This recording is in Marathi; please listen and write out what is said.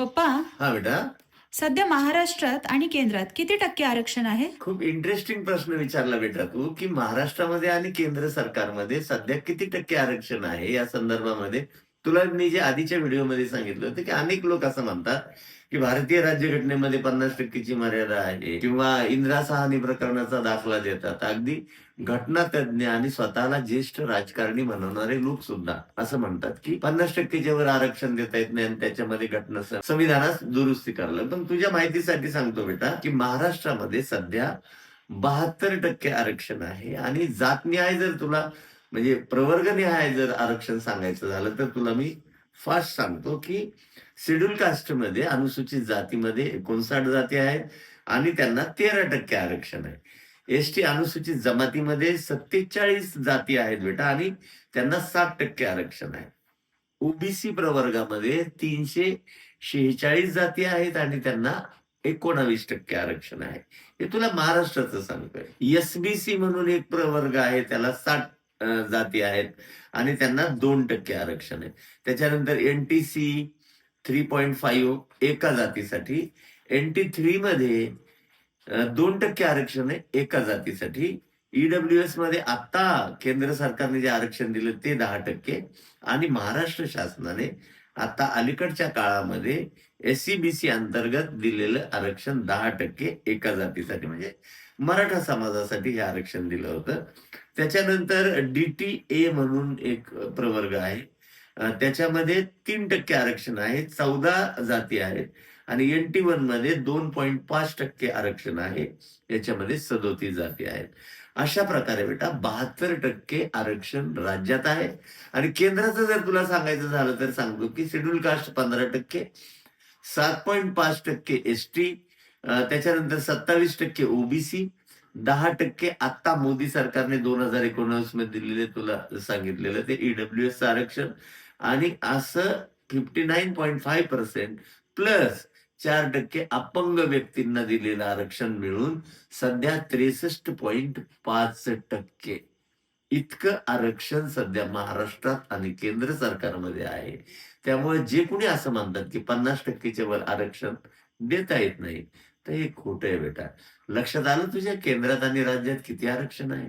पप्पा, हा बेटा. सध्या महाराष्ट्रात आणि केंद्रात किती टक्के आरक्षण आहे? खूप इंटरेस्टिंग प्रश्न विचारला बेटा तू, की महाराष्ट्रामध्ये आणि केंद्र सरकारमध्ये सध्या किती टक्के आरक्षण आहे या संदर्भामध्ये. तुला मी जे आधीच्या व्हिडिओमध्ये सांगितलं होतं, की अनेक लोक असं म्हणतात, की भारतीय राज्यघटनेमध्ये 50% मर्यादा आहे किंवा इंदिरा साहनी प्रकरणाचा दाखला देतात. अगदी घटनातज्ञ आणि स्वतःला ज्येष्ठ राजकारणी म्हणवणारे लोक सुद्धा असं म्हणतात, की 50%च्या वर आरक्षण देता येत नाही आणि त्याच्यामध्ये संविधानात दुरुस्ती करायला. पण तुझ्या माहितीसाठी सांगतो बेटा, की महाराष्ट्रामध्ये सध्या 72% आरक्षण आहे आणि जातनिहाय जर तुला म्हणजे प्रवर्गनिहाय जर आरक्षण सांगायचं झालं तर तुला मी फास्ट सांगतो, की शेड्यूल कास्टमध्ये अनुसूचित जातीमध्ये 59 जाती आहेत आणि त्यांना 13% आरक्षण आहे. एसटी अनुसूचित जमातीमध्ये 47 जाती आहेत बेटा आणि त्यांना 60% आरक्षण आहे. ओबीसी प्रवर्गामध्ये 346 जाती आहेत आणि त्यांना 19% आरक्षण आहे. हे तुला महाराष्ट्राचं सांगतोय. एसबीसी म्हणून एक प्रवर्ग आहे, त्याला 60 जाती आहेत आणि त्यांना 2% आरक्षण आहे. त्याच्यानंतर एनटीसी 3.5 एका जातीसाठी, एनटी 3 मध्ये 2% आरक्षण आहे एका जातीसाठी. ईडब्ल्यूएस मध्ये आता केंद्र सरकारने जे आरक्षण दिलं ते 10% आणि महाराष्ट्र शासनाने आता अलीकडच्या काळामध्ये एससीबीसी अंतर्गत दिलेलं आरक्षण 10% एका जातीसाठी म्हणजे मराठा समाजासाठी हे आरक्षण दिलं होतं. त्याच्यानंतर डीटीए म्हणून एक प्रवर्ग आहे. त्याच्यामध्ये 3% आरक्षण आहे. 14 जाती आहेत आणि NT1 मध्ये 2.5% आरक्षण आहे. याच्यामध्ये 37 जाती आहेत. अशा प्रकारे बेटा 72% आरक्षण राज्यात आहे आणि केंद्राचं जर तुला सांगायचं झालं तर सांगतो, की शेड्यूल कास्ट 15%, 7.5% एसटी, त्याच्यानंतर 27% ओबीसी, 10% आता मोदी सरकारने 2019 मध्ये दिलेले तुला सांगितलेलं ते ईडब्ल्यूएस आरक्षण आणि असं 59.5% प्लस 4% अपंग व्यक्तींना दिलेलं आरक्षण मिळून सध्या 63.5% इतकं आरक्षण सध्या महाराष्ट्रात आणि केंद्र सरकारमध्ये आहे. त्यामुळे जे कोणी असं म्हणतात, की 50%च्या वर आरक्षण देता येत नाही, तर हे खोटं आहे बेटा. लक्षात आलं तुझ्या केंद्रात आणि राज्यात किती आरक्षण आहे?